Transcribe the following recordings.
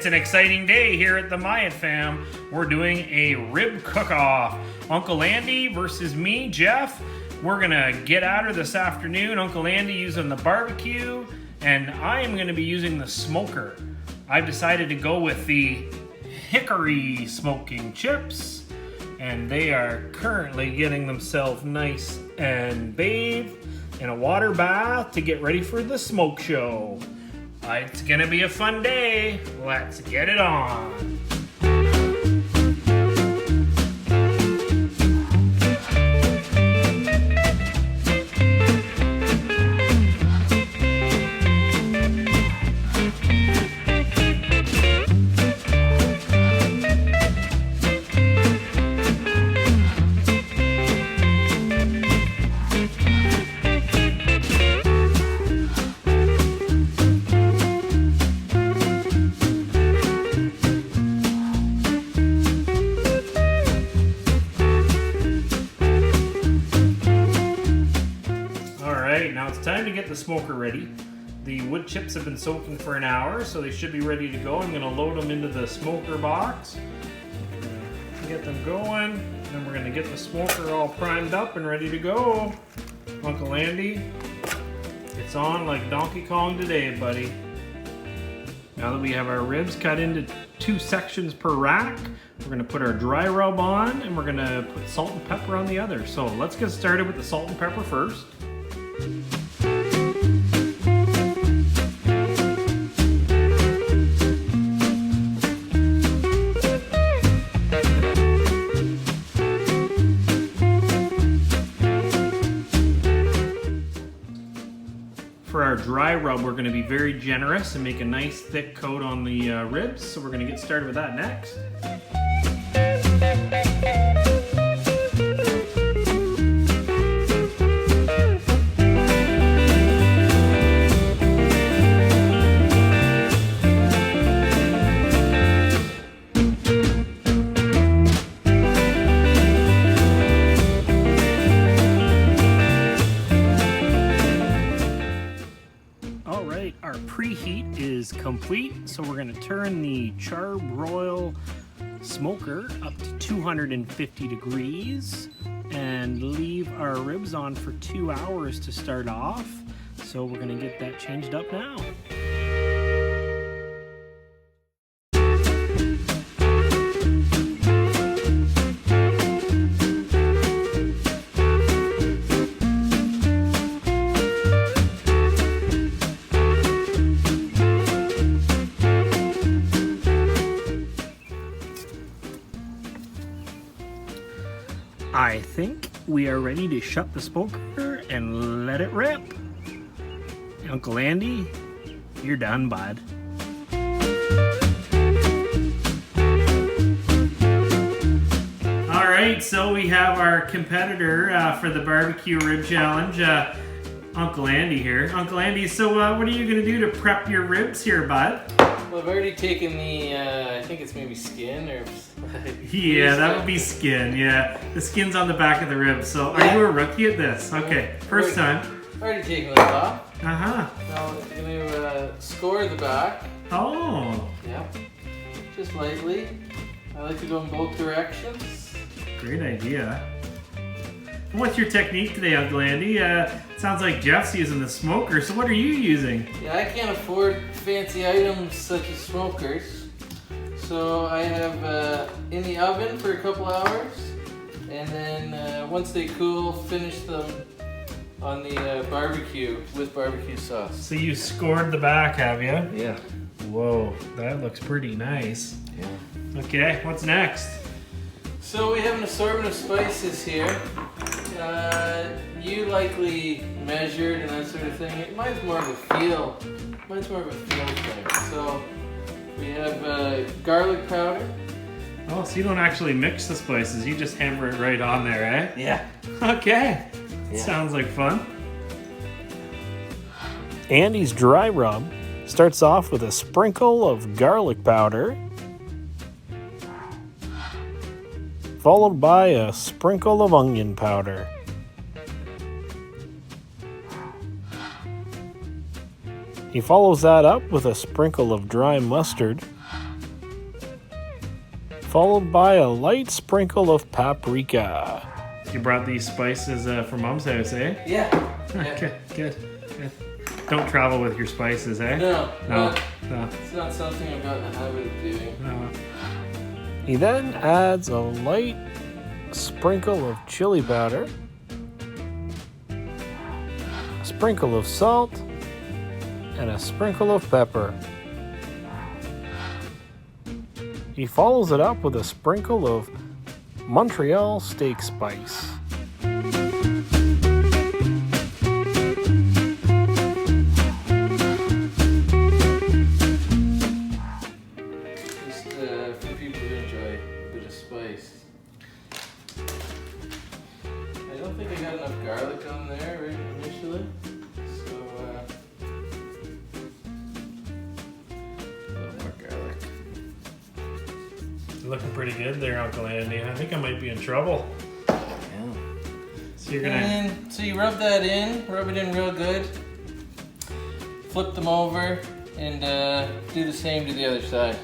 It's an exciting day here at the Myatt Fam. We're doing a rib cook-off. Uncle Andy versus me, Jeff. We're gonna get at her this afternoon. Uncle Andy using the barbecue, and I am gonna be using the smoker. I've decided to go with the hickory smoking chips, and they are currently getting themselves nice and bathed in a water bath to get ready for the smoke show. It's gonna be a fun day. Let's get it on. Now it's time to get the smoker ready. The wood chips have been soaking for an hour, so they should be ready to go. I'm going to load them into the smoker box, get them going, then we're going to get the smoker all primed up and ready to go. Uncle Andy, it's on like Donkey Kong today, buddy. Now that we have our ribs cut into 2 sections per rack, we're going to put our dry rub on and we're going to put salt and pepper on the other. So let's get started with the salt and pepper first. For our dry rub, we're going to be very generous and make a nice thick coat on the ribs. So we're going to get started with that next. Our preheat is complete, so we're going to turn the Char Broil Smoker up to 250 degrees and leave our ribs on for 2 hours to start off. So we're going to get that changed up now. I think we are ready to shut the smoker and let it rip. Uncle Andy, you're done, bud. All right, so we have our competitor for the barbecue rib challenge, Uncle Andy here. Uncle Andy, so what are you gonna do to prep your ribs here, bud? Well, I've already taken the, I think it's maybe skin or... Yeah, that would be skin, yeah. The skin's on the back of the ribs. So are you a rookie at this? Okay, first time. Already taken it off. Uh-huh. Now I'm going to score the back. Oh. Yeah, just lightly. I like to go in both directions. Great idea. And what's your technique today, Uncle Andy? Sounds like Jeff's using the smoker, so what are you using? Yeah, I can't afford fancy items such as smokers. So I have in the oven for a couple hours, and then once they cool, finish them on the barbecue with barbecue sauce. So you scored the back, have you? Yeah. Whoa, that looks pretty nice. Yeah. Okay, what's next? So we have an assortment of spices here. You likely measured and that sort of thing. Mine's more of a feel. Mine's more of a feel thing. So we have garlic powder. Oh, so you don't actually mix the spices, you just hammer it right on there, eh? Yeah. Okay. Yeah. Sounds like fun. Andy's dry rub starts off with a sprinkle of garlic powder, followed by a sprinkle of onion powder. He follows that up with a sprinkle of dry mustard, followed by a light sprinkle of paprika. You brought these spices from Mom's house, eh? Yeah. Okay, good. Don't travel with your spices, eh? No. No. It's not something I've gotten a habit of doing. No. He then adds a light sprinkle of chili powder, a sprinkle of salt, and a sprinkle of pepper. He follows it up with a sprinkle of Montreal steak spice. Just for people who enjoy a bit of spice. I don't think I got enough garlic on there right initially. So, a little more garlic. You're looking pretty good there, Uncle Andy. I think I might be in trouble. Yeah. So you're gonna. And so you rub that in, rub it in real good. Flip them over and do the same to the other side.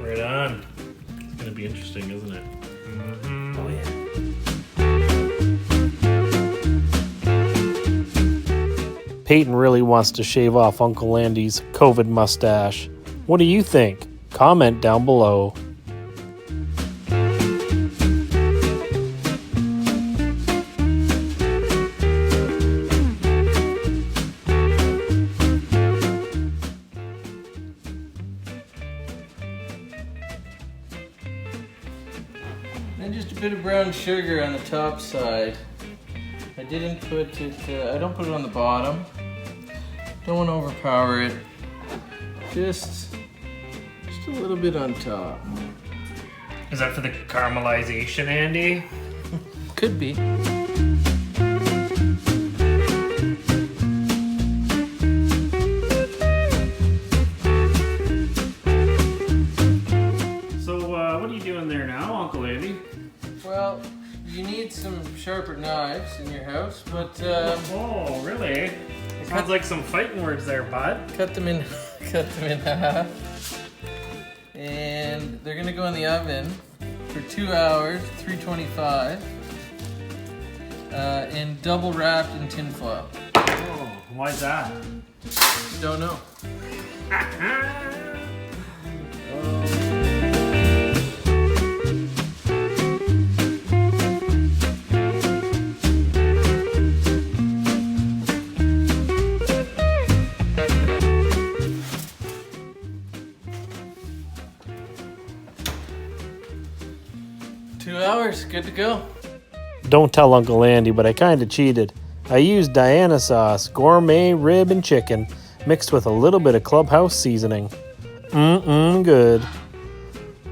Right on. It's gonna be interesting, isn't it? Mm-hmm. Oh yeah. Peyton really wants to shave off Uncle Andy's COVID mustache. What do you think? Comment down below. And just a bit of brown sugar on the top side. I didn't put it, I don't put it on the bottom. Don't want to overpower it. Just a little bit on top. Is that for the caramelization, Andy? Could be. So, what are you doing there now, Uncle Andy? Well, you need some sharper knives in your house, but Oh, really? Sounds like some fighting words there, bud. cut them in half. And they're gonna go in the oven for 2 hours, 325, and double wrapped in tin foil. Oh, why's that? Don't know. 2 hours, good to go. Don't tell Uncle Andy, but I kinda cheated. I used Diana sauce, gourmet rib and chicken, mixed with a little bit of clubhouse seasoning. Good.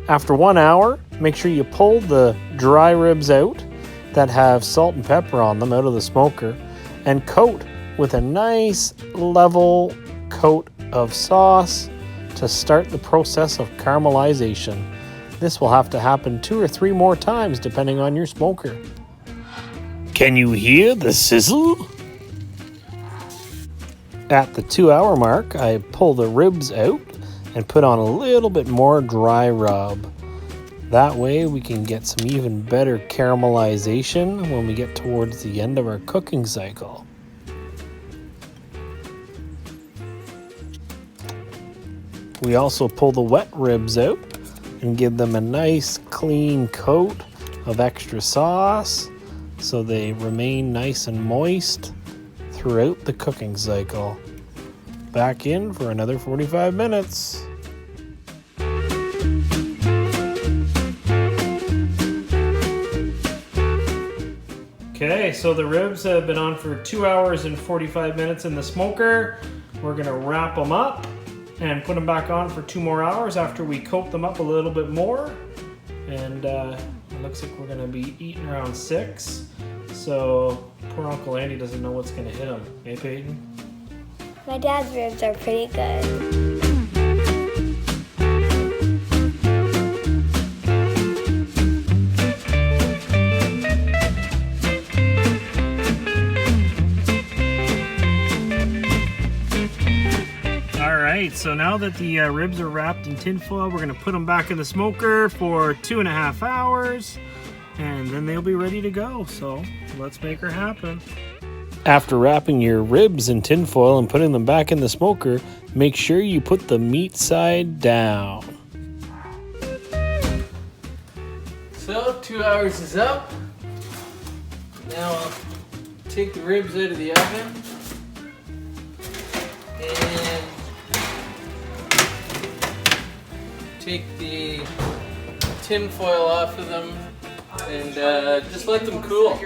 After 1 hour, make sure you pull the dry ribs out that have salt and pepper on them out of the smoker and coat with a nice level coat of sauce to start the process of caramelization. This will have to happen 2 or 3 more times depending on your smoker. Can you hear the sizzle? At the 2 hour mark, I pull the ribs out and put on a little bit more dry rub. That way we can get some even better caramelization when we get towards the end of our cooking cycle. We also pull the wet ribs out and give them a nice clean coat of extra sauce so they remain nice and moist throughout the cooking cycle. Back in for another 45 minutes. Okay, so the ribs have been on for 2 hours and 45 minutes in the smoker. We're gonna wrap them up and put them back on for 2 more hours after we coat them up a little bit more. And it looks like we're gonna be eating around 6. So poor Uncle Andy doesn't know what's gonna hit him. Hey, Peyton? My dad's ribs are pretty good. All right, right, so now that the ribs are wrapped in tinfoil, we're gonna put them back in the smoker for 2.5 hours, and then they'll be ready to go. So let's make her happen. After wrapping your ribs in tinfoil and putting them back in the smoker, make sure you put the meat side down. So 2 hours is up. Now I'll take the ribs out of the oven and take the tin foil off of them and just let them cool.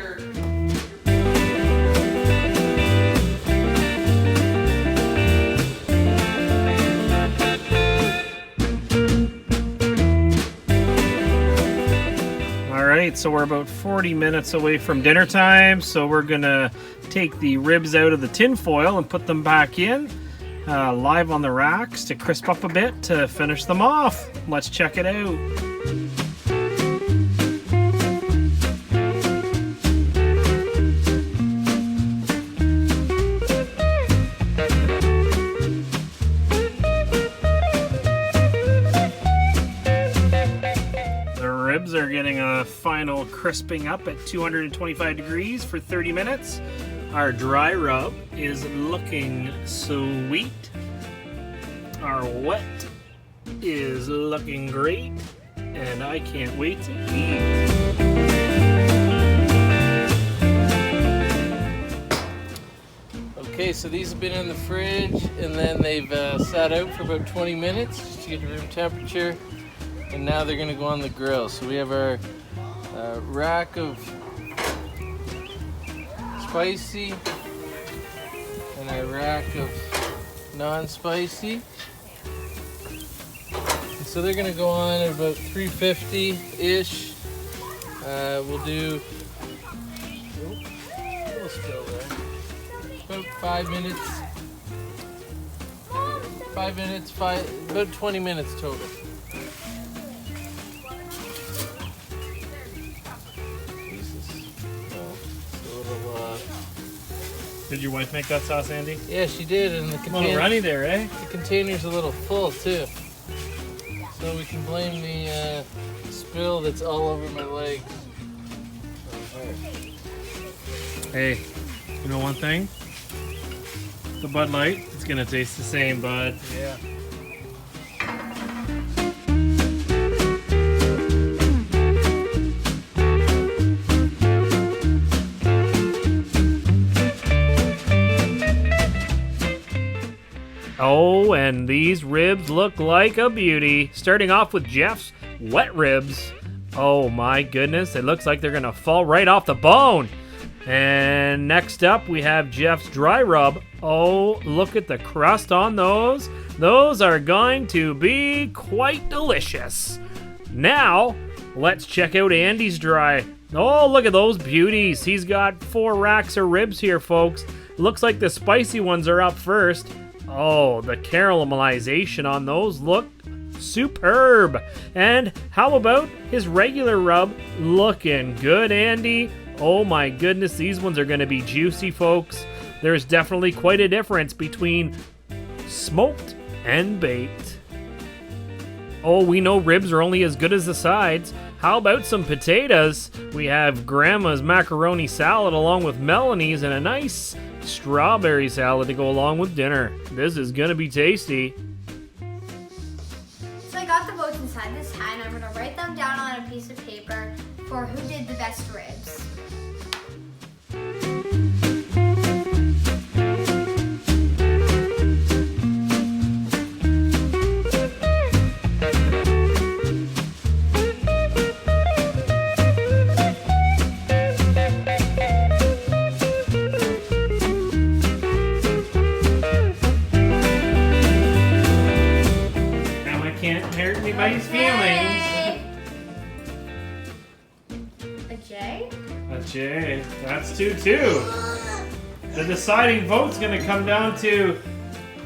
Alright, so we're about 40 minutes away from dinner time, so we're gonna take the ribs out of the tin foil and put them back in live on the racks to crisp up a bit to finish them off. Let's check it out. Are getting a final crisping up at 225 degrees for 30 minutes. Our dry rub is looking sweet. Our wet is looking great, and I can't wait to eat. Okay, so these have been in the fridge and then they've sat out for about 20 minutes just to get to room temperature. And now they're going to go on the grill. So we have our rack of spicy and our rack of non-spicy. And so they're going to go on at about 350-ish. We'll do about 5 minutes. About 20 minutes total. Did your wife make that sauce, Andy? Yeah, she did, and the A little runny there, eh? The container's a little full too, so we can blame the spill that's all over my legs. Hey, you know one thing? The Bud Light, it's gonna taste the same, bud. Yeah. Oh, and these ribs look like a beauty. Starting off with Jeff's wet ribs. Oh my goodness, it looks like they're gonna fall right off the bone. And next up, we have Jeff's dry rub. Oh, look at the crust on those. Those are going to be quite delicious. Now, let's check out Andy's dry. Oh, look at those beauties. He's got 4 racks of ribs here, folks. Looks like the spicy ones are up first. Oh, the caramelization on those look superb. And how about his regular rub? Looking good, Andy. Oh my goodness, these ones are going to be juicy, folks. There's definitely quite a difference between smoked and baked. Oh, we know ribs are only as good as the sides. How about some potatoes? We have Grandma's macaroni salad along with Melanie's and a nice strawberry salad to go along with dinner. This is gonna be tasty. So I got the votes inside this hat and I'm gonna write them down on a piece of paper for who did the best ribs. Anybody's feelings. A J? A J. That's 2-2. The deciding vote's gonna come down to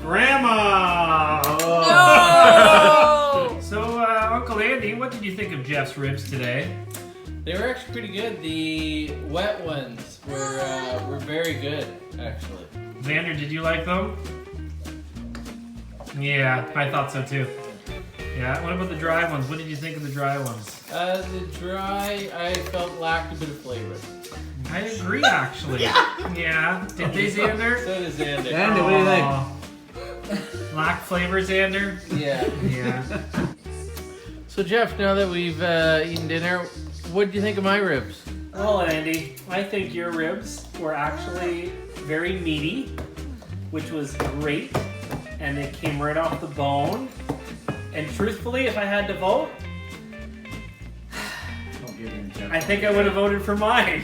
Grandma. No! So, Uncle Andy, what did you think of Jeff's ribs today? They were actually pretty good. The wet ones were very good, actually. Xander, did you like them? Yeah, I thought so too. Yeah, what about the dry ones? What did you think of the dry ones? The dry, I felt lacked a bit of flavor. I agree, actually. Yeah. Did they, Xander? So does Xander. Xander, what do you think? Lack flavor, Xander? Yeah. Yeah. So Jeff, now that we've eaten dinner, what did you think of my ribs? Well, Andy, I think your ribs were actually very meaty, which was great, and they came right off the bone. And truthfully, if I had to vote, I think I would have voted for mine.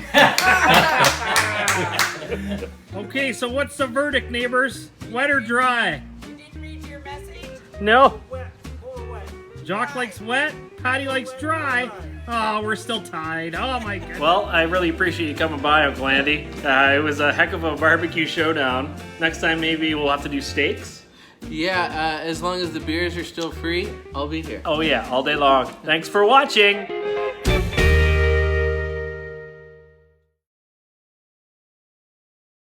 Okay, so what's the verdict, neighbors? Wet or dry? You didn't read your message? No. Wet or wet? Jock likes wet, Patty likes dry. Oh, we're still tied. Oh my goodness. Well, I really appreciate you coming by, Uncle Andy. It was a heck of a barbecue showdown. Next time maybe we'll have to do steaks. Yeah, as long as the beers are still free, I'll be here. Oh yeah, all day long. Thanks for watching.